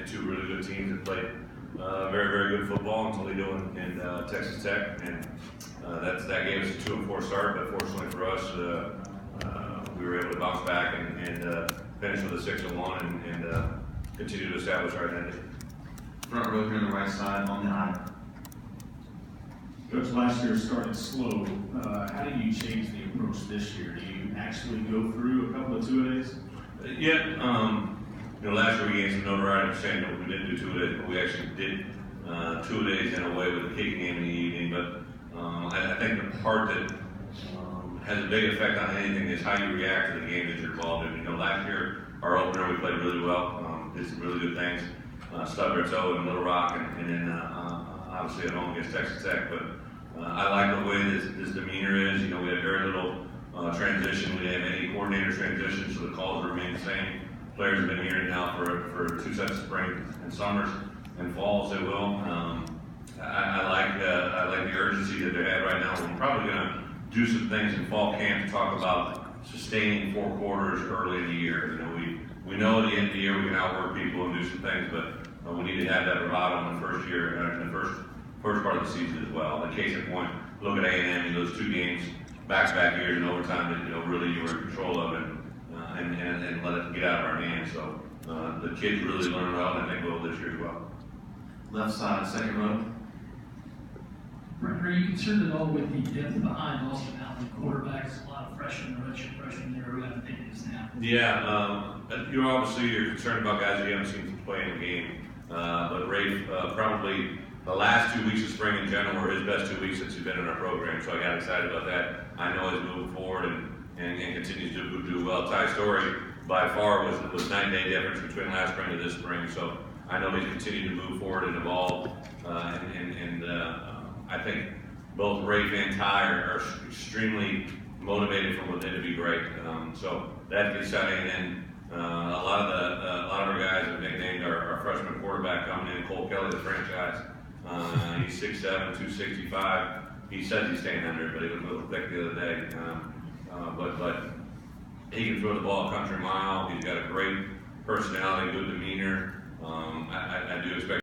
and two really good teams that played very, very good football in Toledo and Texas Tech, and that gave us a 2-4 start. But fortunately for us, we were able to bounce back and finish with a 6-1 and continue to establish our identity. Front row here on the right side on the aisle. Coach, last year started slow. How do you change the approach this year? Do you actually go through a couple of two-a-days? Yeah, last year we gained some notoriety for saying that we didn't do two-a-days, but we actually did two-a-days in a way with the kicking game in the evening. But I think the part that has a big effect on anything is how you react to the game that you're involved in. Last year, our opener, we played really well, did some really good things. Stubbed our toe in Little Rock and then obviously at home against Texas Tech. But I like the way this demeanor is. We had very little transition. We didn't have any coordinator transition, so the calls remain the same. Players have been hearing now for 2 sets of spring and summers and falls. They will. I like the urgency that they have right now. We're probably going to do some things in fall camp to talk about sustaining 4 quarters early in the year. We know at the end of the year we can outwork people and do some things, but we need to have that bravado in the first year, in the first part of the season as well. The case in point, look at A&M in those 2 games, back-to-back years in overtime that really you were in control of and let it get out of our hands. So the kids really learn well, and I think will this year as well. Left side, second row. Are you concerned at all with the depth behind Austin Allen quarterbacks? A lot of freshmen there who haven't taken a snap. Yeah, obviously you're concerned about guys you haven't seen play in the game. But Rafe, probably the last 2 weeks of spring in general were his best 2 weeks since he's been in our program. So I got excited about that. I know he's moving forward and continues to do well. Ty Story by far was night and day difference between last spring and this spring. So I know he's continued to move forward and evolve. I think both Rafe and Ty are extremely motivated from within to be great. So that's exciting. And a lot of our guys have nicknamed our freshman quarterback coming in, Cole Kelly, the franchise. He's 6'7", 265. He says he's staying under it, but he was a little thick the other day. But he can throw the ball a country mile. He's got a great personality, good demeanor. I do expect